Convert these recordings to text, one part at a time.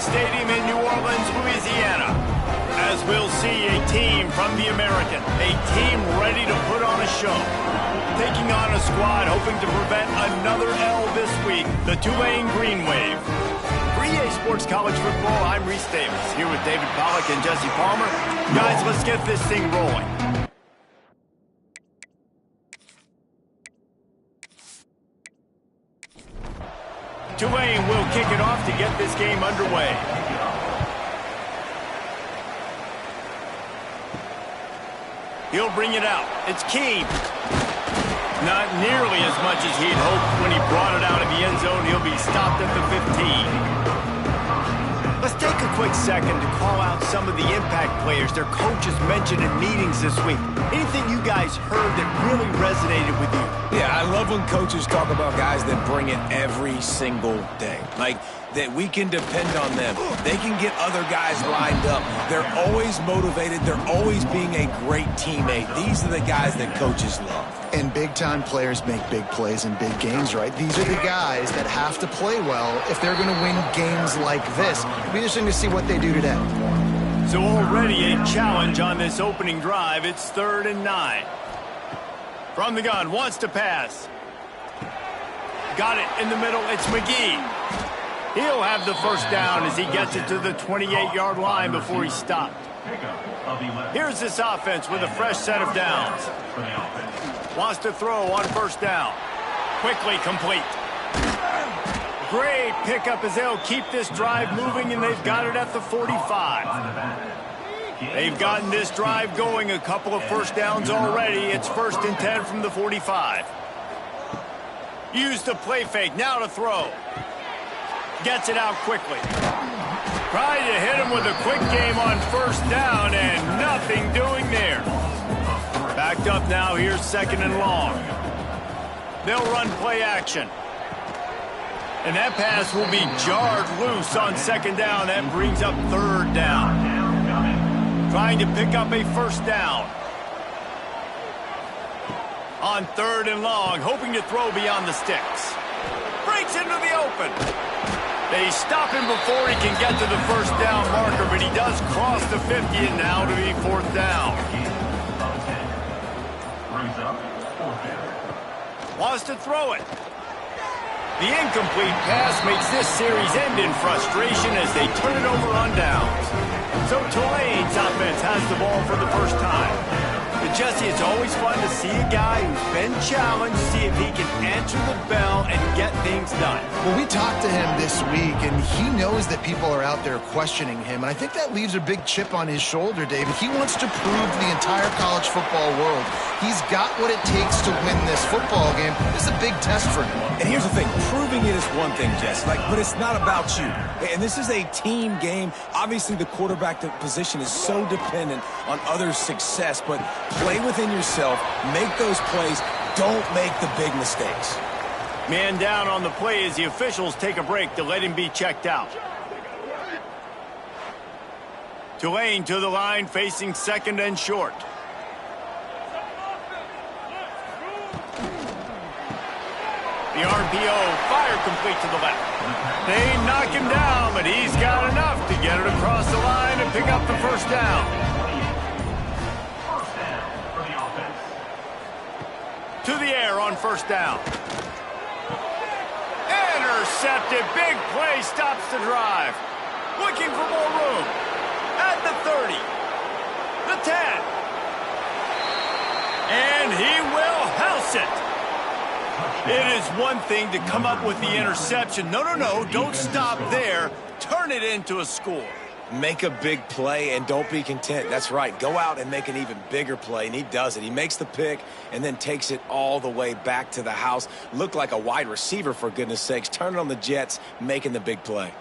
Stadium in New Orleans, Louisiana, as we'll see a team from the American, a team ready to put on a show. Taking on a squad hoping to prevent another L this week, the Tulane Green Wave. For EA Sports College Football, I'm Reese Davis, here with David Pollack and Jesse Palmer. Guys, let's get this thing rolling. Tulane will kick it off to get this game underway. He'll bring it out. It's Keene. Not nearly as much as he'd hoped when he brought it out of the end zone. He'll be stopped at the 15. Let's take a quick second to call out some of the impact players their coaches mentioned in meetings this week. Anything you guys heard that really resonated with you? Yeah, I love when coaches talk about guys that bring it every single day. Like, that we can depend on them. They can get other guys lined up. They're always motivated. They're always being a great teammate. These are the guys that coaches love. And big-time players make big plays in big games, right? These are the guys that have to play well if they're going to win games like this. It'll be interesting to see what they do today. So already a challenge on this opening drive. It's 3rd and 9. From the gun, wants to pass. Got it in the middle. It's McGee. He'll have the first down as he gets it to the 28-yard line before he's stopped. Here's this offense with a fresh set of downs. Wants to throw on first down. Quickly complete. Great pickup as they'll keep this drive moving, and they've got it at the 45. They've gotten this drive going, a couple of first downs already. It's 1st and 10 from the 45. Use the play fake, now to throw. Gets it out quickly. Trying to hit him with a quick game on first down, and nothing doing there. Backed up now, here's 2nd and long. They'll run play action. And that pass will be jarred loose on 2nd down. That brings up 3rd down. Trying to pick up a first down. On 3rd and long, hoping to throw beyond the sticks. Breaks into the open. They stop him before he can get to the first down marker, but he does cross the 50 and now to be 4th down. Wants to throw it. The incomplete pass makes this series end in frustration as they turn it over on downs. So Tulane's offense has the ball for the first time. But Jesse, it's always fun to see a guy who's been challenged, see if he can answer the bell and get things done. Well, we talked to him this week, and he knows that people are out there questioning him, and I think that leaves a big chip on his shoulder, David. He wants to prove to the entire college football world he's got what it takes to win this football game. This is a big test for him. And here's the thing, proving it is one thing, Jess, but it's not about you. And this is a team game. Obviously, the quarterback position is so dependent on others' success, but play within yourself, make those plays, don't make the big mistakes. Man down on the play as the officials take a break to let him be checked out. Tulane to the line, facing 2nd and short. The RPO, fire complete to the left. They knock him down, but he's got enough to get it across the line and pick up the first down. To the air on first down. Intercepted. Big play stops the drive. Looking for more room. At the 30. The 10. And he will house it. It is one thing to come up with the interception. No, don't stop there. Turn it into a score. Make a big play and don't be content. That's right. Go out and make an even bigger play, and he does it. He makes the pick and then takes it all the way back to the house. Looked like a wide receiver, for goodness sakes. Turn it on the Jets, making the big play.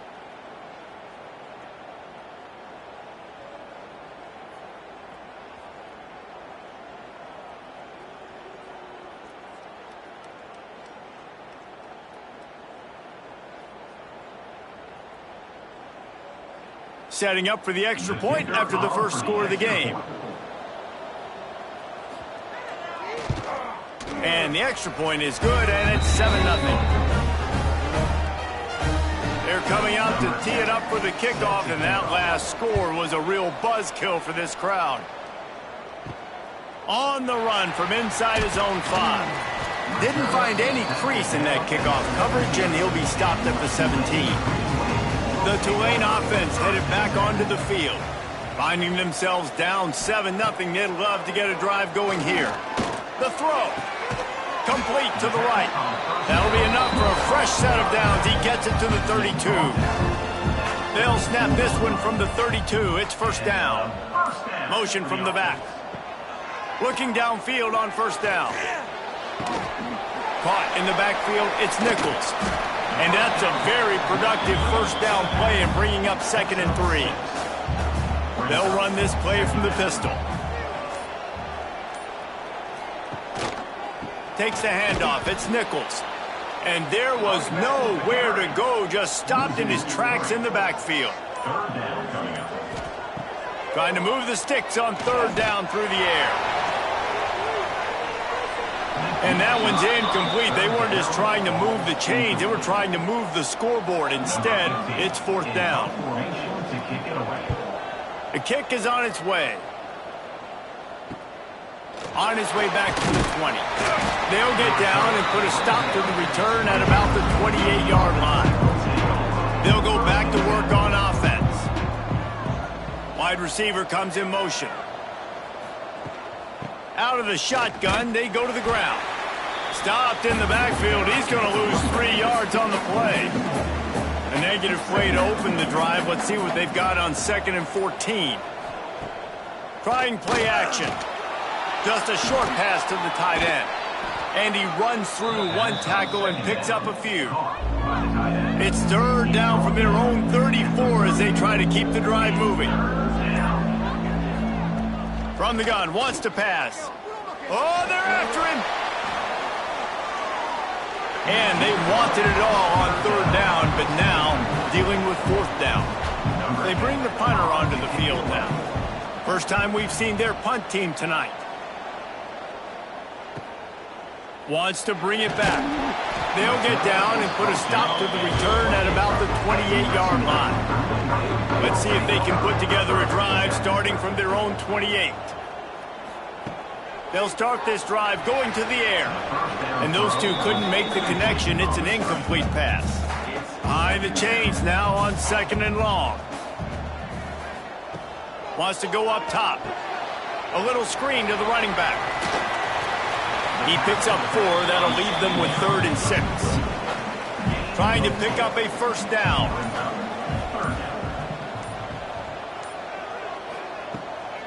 Setting up for the extra point after the first score of the game. And the extra point is good, and it's 7-0. They're coming out to tee it up for the kickoff, and that last score was a real buzzkill for this crowd. On the run from inside his own 5. Didn't find any crease in that kickoff coverage, and he'll be stopped at the 17. The Tulane offense headed back onto the field. Finding themselves down 7-0, they'd love to get a drive going here. The throw. Complete to the right. That'll be enough for a fresh set of downs. He gets it to the 32. They'll snap this one from the 32. It's first down. Motion from the back. Looking downfield on first down. Caught in the backfield, it's Nichols. And that's a very productive first down play and bringing up 2nd and 3. They'll run this play from the pistol. Takes the handoff. It's Nichols. And there was nowhere to go. Just stopped in his tracks in the backfield. Trying to move the sticks on 3rd down through the air. And that one's incomplete. They weren't just trying to move the chains. They were trying to move the scoreboard. Instead, it's 4th down. The kick is on its way. On his way back to the 20. They'll get down and put a stop to the return at about the 28-yard line. They'll go back to work on offense. Wide receiver comes in motion. Out of the shotgun, they go to the ground. Stopped in the backfield. He's going to lose 3 yards on the play. A negative play to open the drive. Let's see what they've got on 2nd and 14. Trying play action. Just a short pass to the tight end. And he runs through one tackle and picks up a few. It's 3rd down from their own 34 as they try to keep the drive moving. From the gun, wants to pass. Oh, they're after him. And they wanted it all on 3rd down, but now dealing with 4th down. They bring the punter onto the field now. First time we've seen their punt team tonight. Wants to bring it back. They'll get down and put a stop to the return at about the 28-yard line. Let's see if they can put together a drive starting from their own 28. They'll start this drive going to the air. And those two couldn't make the connection. It's an incomplete pass. Behind the chains now on 2nd and long. Wants to go up top. A little screen to the running back. He picks up 4. That'll leave them with 3rd and 6. Trying to pick up a first down.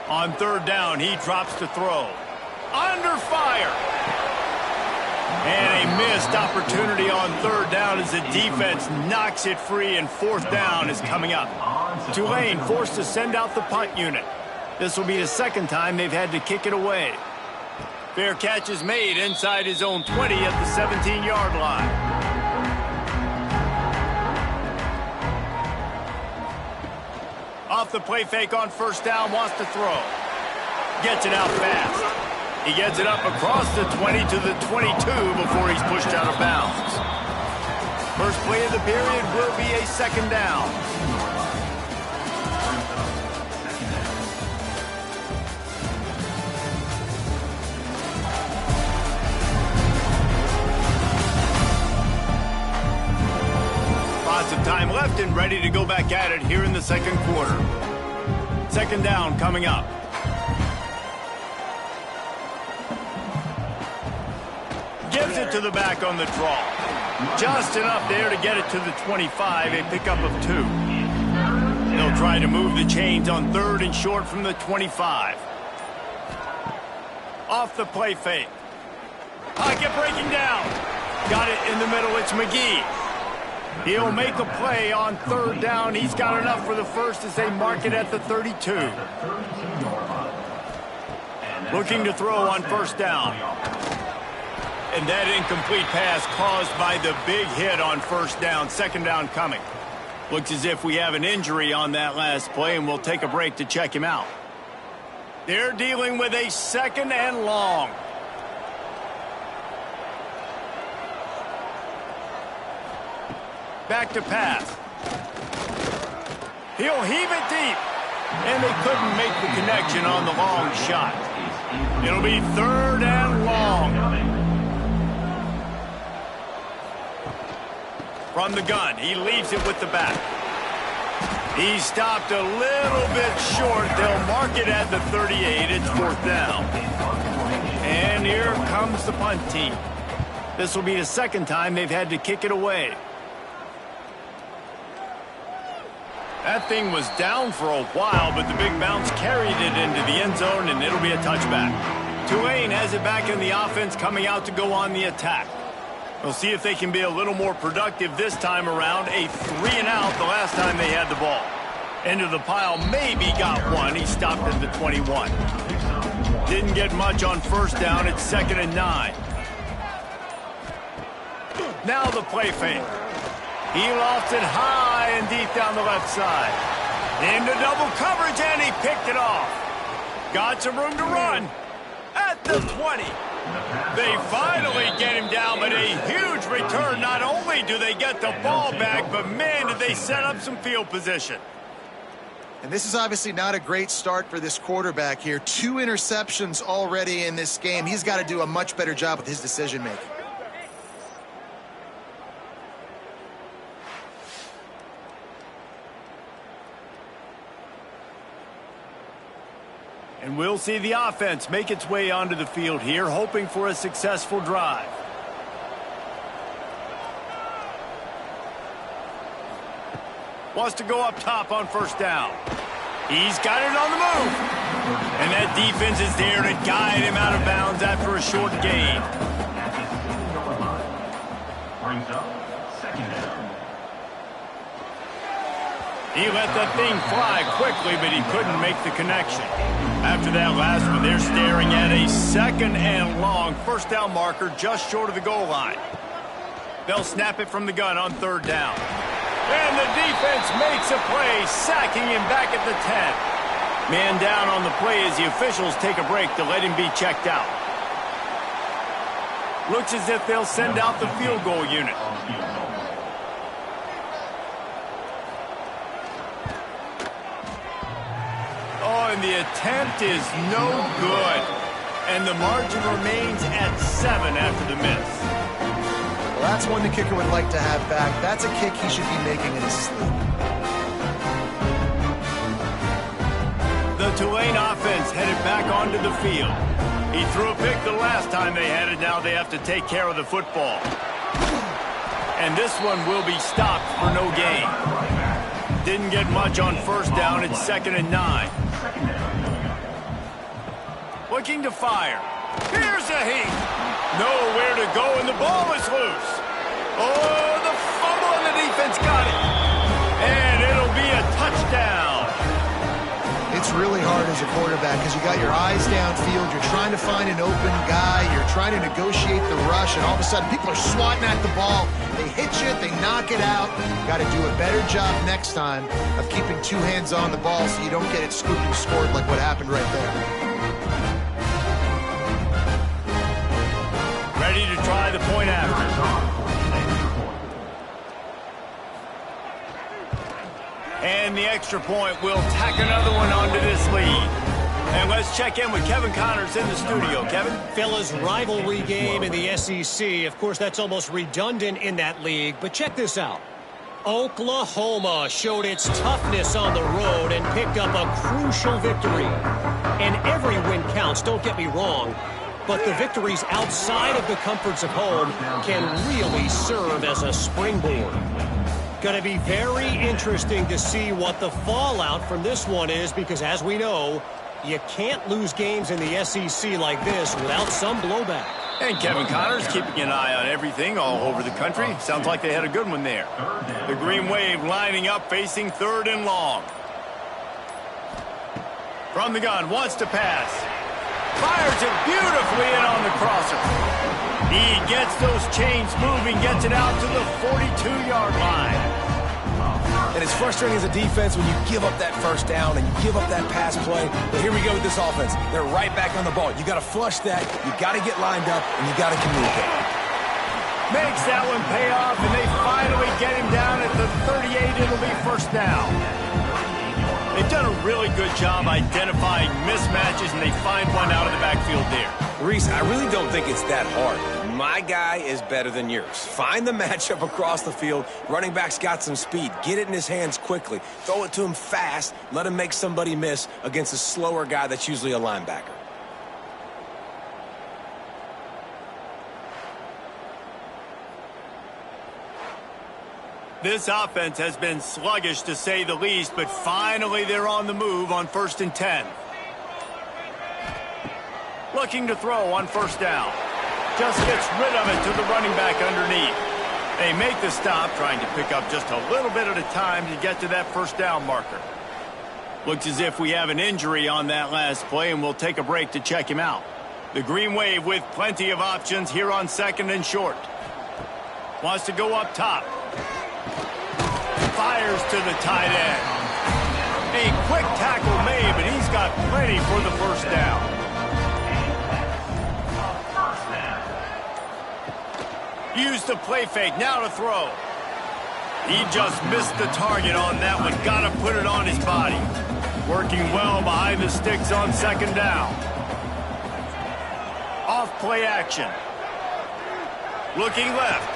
On 3rd down, he drops to throw. Under fire. And a missed opportunity on 3rd down as the defense knocks it free, and 4th down is coming up. Tulane forced to send out the punt unit. This will be the 2nd time they've had to kick it away. Fair catch is made inside his own 20 at the 17-yard line. Off the play fake on 1st down, wants to throw. Gets it out fast. He gets it up across the 20 to the 22 before he's pushed out of bounds. First play of the period will be a 2nd down. Lots of time left and ready to go back at it here in the 2nd quarter. 2nd down coming up. Gives it to the back on the draw. Just enough there to get it to the 25, a pickup of 2. They'll try to move the chains on 3rd and short from the 25. Off the play fake. Pocket breaking down. Got it in the middle, it's McGee. He'll make a play on 3rd down. He's got enough for the first as they mark it at the 32. Looking to throw on 1st down. And that incomplete pass caused by the big hit on 1st down. 2nd down coming. Looks as if we have an injury on that last play, and we'll take a break to check him out. They're dealing with a 2nd and long. Back to pass. He'll heave it deep. And they couldn't make the connection on the long shot. It'll be 3rd and long. From the gun, he leaves it with the back. He stopped a little bit short. They'll mark it at the 38. It's 4th down. And here comes the punt team. This will be the 2nd time they've had to kick it away. That thing was down for a while, but the big bounce carried it into the end zone, and it'll be a touchback. Tulane has it back in the offense, coming out to go on the attack. We'll see if they can be a little more productive this time around. A 3-and-out the last time they had the ball. Into the pile, maybe got one. He stopped at the 21. Didn't get much on 1st down. It's 2nd and 9. Now the play fake. He lofts it high and deep down the left side. Into double coverage, and he picked it off. Got some room to run. At the 20. They finally get him down, but a huge return. Not only do they get the ball back, but man, did they set up some field position. And this is obviously not a great start for this quarterback here. 2 interceptions already in this game. He's got to do a much better job with his decision-making. And we'll see the offense make its way onto the field here, hoping for a successful drive. Wants to go up top on 1st down. He's got it on the move. And that defense is there to guide him out of bounds after a short gain. Brings up 2nd down. He let that thing fly quickly, but he couldn't make the connection. After that last one, they're staring at a 2nd and long. 1st down marker just short of the goal line. They'll snap it from the gun on 3rd down. And the defense makes a play, sacking him back at the 10. Man down on the play as the officials take a break to let him be checked out. Looks as if they'll send out the field goal unit. Oh, and the attempt is no good. And the margin remains at 7 after the miss. Well, that's one the kicker would like to have back. That's a kick he should be making in his sleep. The Tulane offense headed back onto the field. He threw a pick the last time they had it. Now they have to take care of the football. And this one will be stopped for no gain. Didn't get much on 1st down. It's 2nd and 9. Looking to fire. Here's a heat. Nowhere to go, and the ball is loose. Oh, the fumble, and the defense got it. And it'll be a touchdown. It's really hard as a quarterback because you got your eyes downfield. You're trying to find an open guy. You're trying to negotiate the rush, and all of a sudden people are swatting at the ball. They hit you, they knock it out. Got to do a better job next time of keeping 2 hands on the ball so you don't get it scooped and scored like what happened right there. Ready to try the point after. And the extra point will tack another one onto this lead. And let's check in with Kevin Connors in the studio. Kevin? Fellas, rivalry game in the SEC. Of course, that's almost redundant in that league. But check this out. Oklahoma showed its toughness on the road and picked up a crucial victory. And every win counts, don't get me wrong. But the victories outside of the comforts of home can really serve as a springboard. Going to be very interesting to see what the fallout from this one is, because as we know, you can't lose games in the SEC like this without some blowback. And Kevin Connors keeping an eye on everything all over the country. Sounds like they had a good one there. The Green Wave lining up, facing 3rd and long. From the gun, wants to pass. Fires it beautifully in on the crosser. He gets those chains moving, gets it out to the 42-yard line. And it's frustrating as a defense when you give up that 1st down and you give up that pass play. But here we go with this offense. They're right back on the ball. You got to flush that. You got to get lined up, and you got to communicate. Makes that one pay off, and they finally get him down at the 38. It'll be first down. They've done a really good job identifying mismatches, and they find one out of the backfield there. Reese, I really don't think it's that hard. My guy is better than yours. Find the matchup across the field. Running back's got some speed. Get it in his hands quickly. Throw it to him fast. Let him make somebody miss against a slower guy that's usually a linebacker. This offense has been sluggish, to say the least, but finally they're on the move on 1st and 10. Looking to throw on first down. Just gets rid of it to the running back underneath. They make the stop, trying to pick up just a little bit at a time to get to that first down marker. Looks as if we have an injury on that last play, and we'll take a break to check him out. The Green Wave with plenty of options here on 2nd and short. Wants to go up top. Fires to the tight end. A quick tackle made, but he's got plenty for the first down. Used the play fake, now to throw. He just missed the target on that one. Got to put it on his body. Working well behind the sticks on 2nd down. Off play action. Looking left.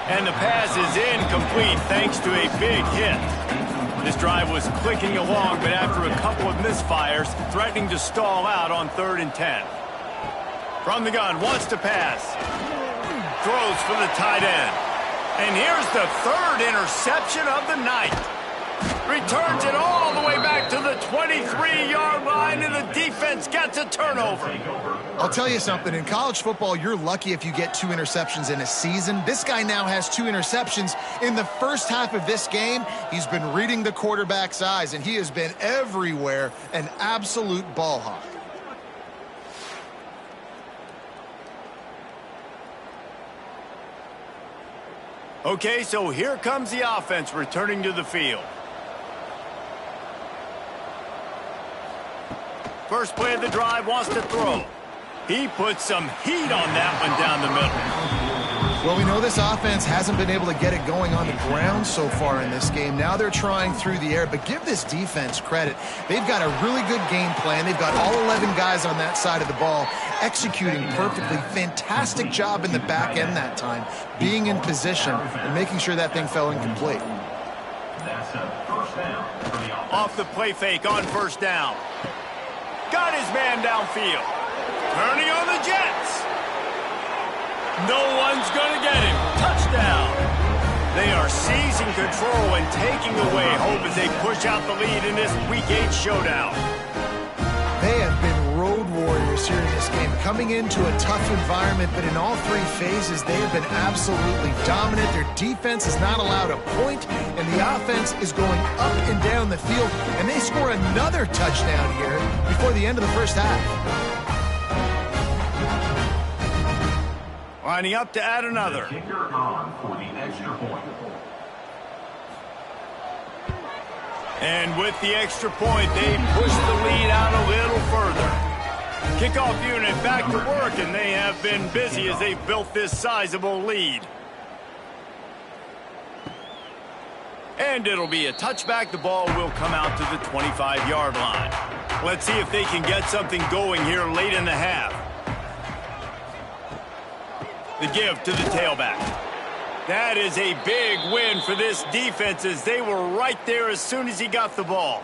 And the pass is incomplete thanks to a big hit. This drive was clicking along, but after a couple of misfires, threatening to stall out on 3rd and 10. From the gun, wants to pass. Throws for the tight end. And here's the 3rd interception of the night. Returns it all the way back to the 23-yard line, and the defense gets a turnover. I'll tell you something. In college football, you're lucky if you get 2 interceptions in a season. This guy now has 2 interceptions. In the first half of this game, he's been reading the quarterback's eyes, and he has been everywhere, an absolute ball hawk. Okay, so here comes the offense returning to the field. First play of the drive, wants to throw. He puts some heat on that one down the middle. Well, we know this offense hasn't been able to get it going on the ground so far in this game. Now they're trying through the air, but give this defense credit. They've got a really good game plan. They've got all 11 guys on that side of the ball executing perfectly. Fantastic job in the back end that time, being in position and making sure that thing fell incomplete. That's a first down for the offense. Off the play fake on first down. Got his man downfield. Turning on the Jets. No one's going to get him. Touchdown. They are seizing control and taking away hope as they push out the lead in this Week 8 showdown. They have been road warriors here in this game, coming into a tough environment, but in all 3 phases, they have been absolutely dominant. Their defense is not allowed a point, and the offense is going up and down the field, and they score another touchdown here before the end of the first half. Lining up to add another. Kicker on for the extra point. And with the extra point, they push the lead out a little further. Kickoff unit back to work, and they have been busy as they've built this sizable lead. And it'll be a touchback. The ball will come out to the 25-yard line. Let's see if they can get something going here late in the half. The give to the tailback. That is a big win for this defense as they were right there as soon as he got the ball.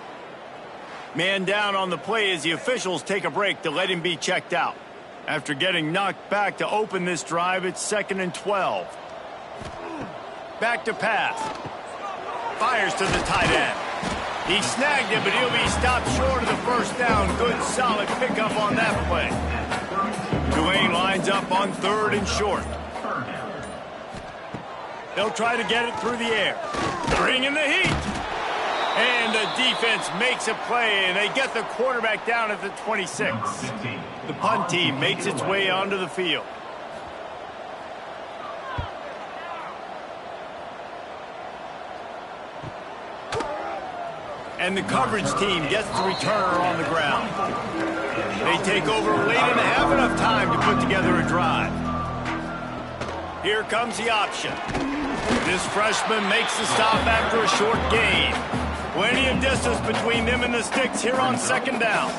Man down on the play as the officials take a break to let him be checked out. After getting knocked back to open this drive, it's 2nd and 12. Back to pass. Fires to the tight end. He snagged it, but he'll be stopped short of the first down. Good, solid pickup on that play. Tulane lines up on 3rd and short. They'll try to get it through the air. Bringing the heat. And the defense makes a play, and they get the quarterback down at the 26. The punt team makes its way onto the field. And the coverage team gets the returner on the ground. They take over late in the half, enough time to put together a drive. Here comes the option. This freshman makes the stop after a short gain. Plenty of distance between them and the sticks here on second down.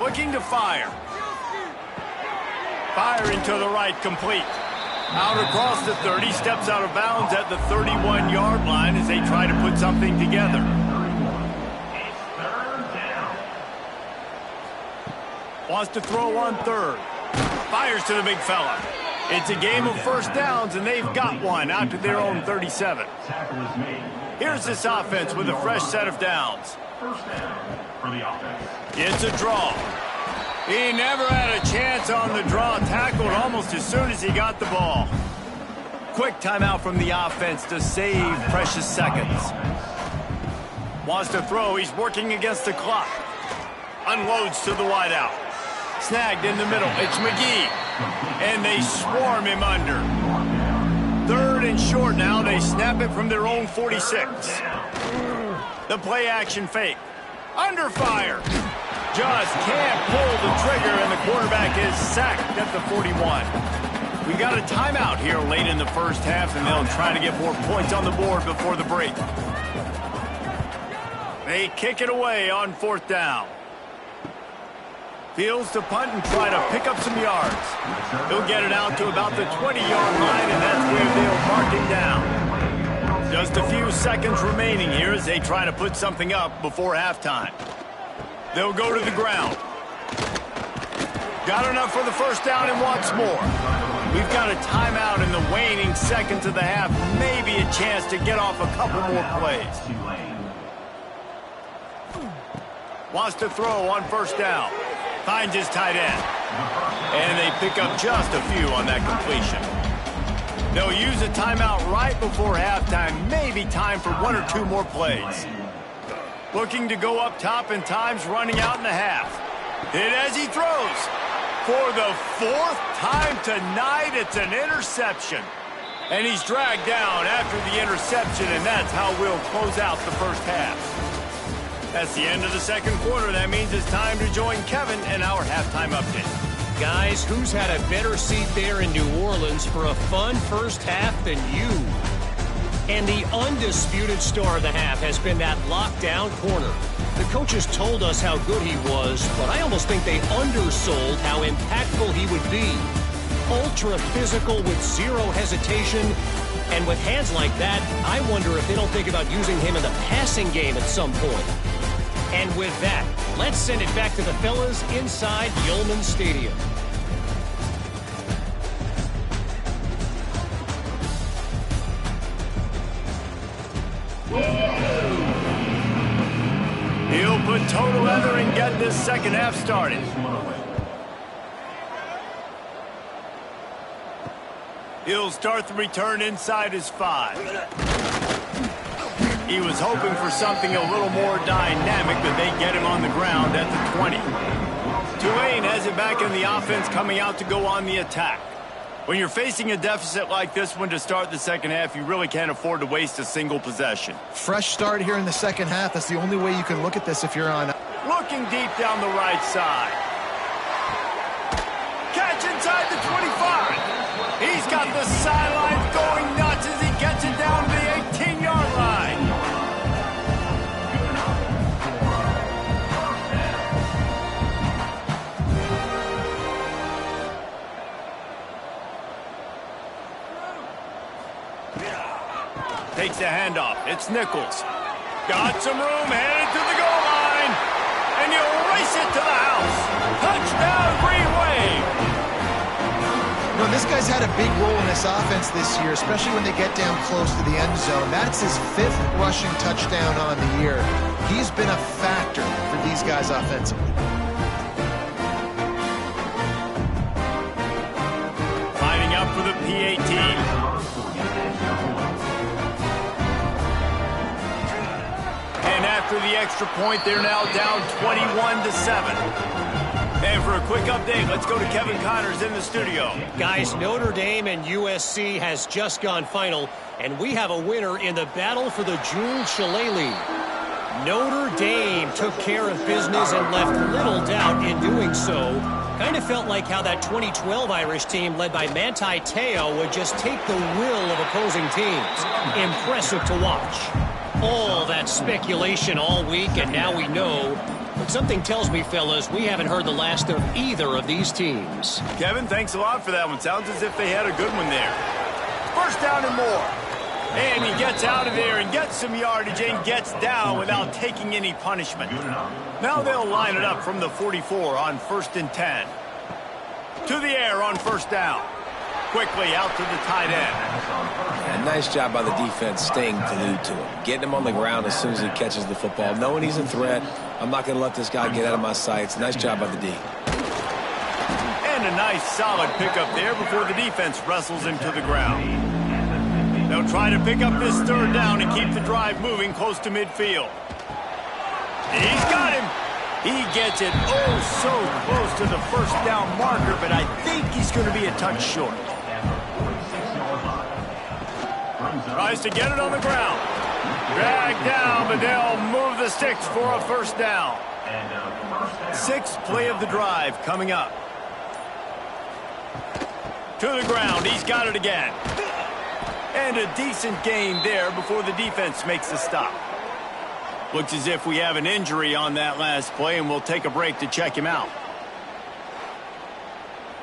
Looking to fire. Firing to the right, complete. Out across the 30, steps out of bounds at the 31-yard line as they try to put something together. Wants to throw on third. Fires to the big fella. It's a game of first downs, and they've got one out to their own 37. Here's this offense with a fresh set of downs. First down for the offense. It's a draw. He never had a chance on the draw. Tackled almost as soon as he got the ball. Quick timeout from the offense to save precious seconds. Wants to throw. He's working against the clock. Unloads to the wideout. Snagged in the middle. It's McGee. And they swarm him under. Third and short now. They snap it from their own 46. The play action fake. Under fire. Just can't pull the trigger, and the quarterback is sacked at the 41. We got a timeout here late in the first half, and they'll try to get more points on the board before the break. They kick it away on fourth down. Fields to punt and try to pick up some yards. He'll get it out to about the 20-yard line, and that's where they'll mark him down. Just a few seconds remaining here as they try to put something up before halftime. They'll go to the ground. Got enough for the first down and wants more. We've got a timeout in the waning seconds of the half. Maybe a chance to get off a couple more plays. Wants to throw on first down. Finds his tight end. And they pick up just a few on that completion. They'll use a timeout right before halftime. Maybe time for one or two more plays. Looking to go up top, and time's running out in the half. Hit as he throws. For the fourth time tonight, it's an interception. And he's dragged down after the interception, and that's how we'll close out the first half. That's the end of the second quarter. That means it's time to join Kevin and our halftime update. Guys, who's had a better seat there in New Orleans for a fun first half than you? And the undisputed star of the half has been that lockdown corner. The coaches told us how good he was, but I almost think they undersold how impactful he would be. Ultra physical with zero hesitation. And with hands like that, I wonder if they don't think about using him in the passing game at some point. And with that, let's send it back to the fellas inside Yulman Stadium. He'll put total leather and get this second half started. He'll start the return inside his 5. He was hoping for something a little more dynamic, but they get him on the ground at the 20. Tulane has it back in the offense, coming out to go on the attack. When you're facing a deficit like this one to start the second half, you really can't afford to waste a single possession. Fresh start here in the second half. That's the only way you can look at this if you're on. Looking deep down the right side. Catch inside the 25. He's got the sidelines going nuts as he gets it down to the 18-yard line. Takes the handoff. It's Nichols. Got some room, headed to the goal line. And he'll race it to the house. Touchdown, Green Wave. You know, this guy's had a big role in this offense this year, especially when they get down close to the end zone. That's his 5th rushing touchdown on the year. He's been a factor for these guys offensively. Lining up for the P18. And after the extra point, they're now down 21-7. And for a quick update, let's go to Kevin Connors in the studio. Guys, Notre Dame and USC has just gone final, and we have a winner in the battle for the Jules Shillelagh. Notre Dame took care of business and left little doubt in doing so. Kind of felt like how that 2012 Irish team led by Manti Te'o would just take the will of opposing teams. Impressive to watch. All that speculation all week, and now we know. But something tells me, fellas, we haven't heard the last of either of these teams. Kevin, thanks a lot for that one. Sounds as if they had a good one there. First down and more. And he gets out of there and gets some yardage and gets down without taking any punishment. Now they'll line it up from the 44 on 1st and 10. To the air on 1st down. Quickly out to the tight end. And nice job by the defense staying glued to him. Getting him on the ground as soon as he catches the football. Knowing he's a threat, I'm not going to let this guy get out of my sights. Nice job by the D. And a nice solid pickup there before the defense wrestles him to the ground. They'll try to pick up this 3rd down and keep the drive moving close to midfield. He's got him. He gets it so close to the 1st down marker, but I think he's going to be a touch short. Tries to get it on the ground. Dragged down, but they'll move the sticks for a 1st down. 6th play of the drive coming up. To the ground. He's got it again. And a decent gain there before the defense makes the stop. Looks as if we have an injury on that last play, and we'll take a break to check him out.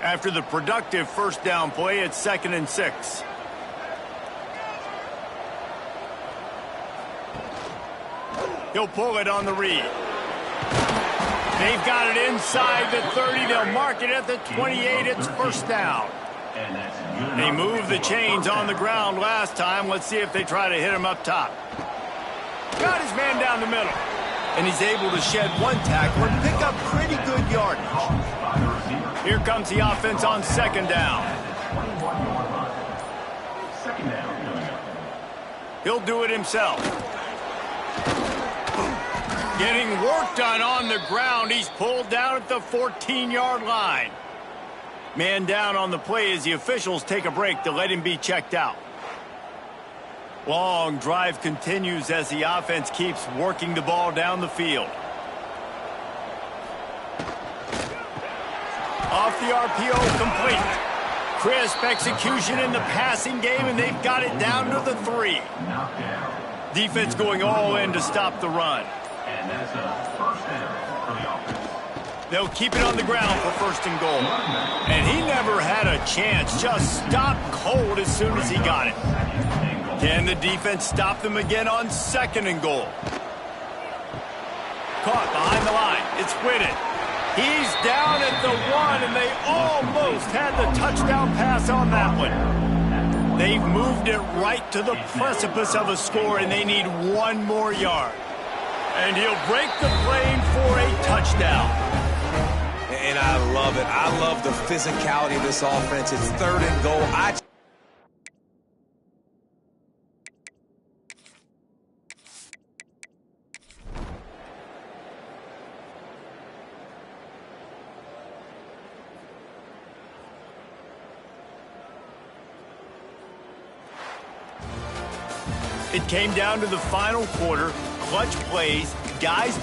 After the productive 1st down play, it's 2nd and 6. He'll pull it on the read. They've got it inside the 30. They'll mark it at the 28. It's 1st down. They moved the chains on the ground last time. Let's see if they try to hit him up top. Got his man down the middle. And he's able to shed one tackle and pick up pretty good yardage. Here comes the offense on 2nd down. He'll do it himself. Getting work done on the ground. He's pulled down at the 14-yard line. Man down on the play as the officials take a break to let him be checked out. Long drive continues as the offense keeps working the ball down the field. Off the RPO, complete. Crisp execution in the passing game, and they've got it down to the 3. Defense going all in to stop the run. And that's a 1st down for the offense. They'll keep it on the ground for 1st and goal. And he never had a chance. Just stopped cold as soon as he got it. Can the defense stop them again on 2nd and goal? Caught behind the line. It's Whitted. He's down at the 1, and they almost had the touchdown pass on that one. They've moved it right to the precipice of a score, and they need 1 more yard. And he'll break the plane for a touchdown. And I love it. I love the physicality of this offense. It's 3rd and goal. It came down to the final quarter. Clutch plays, guys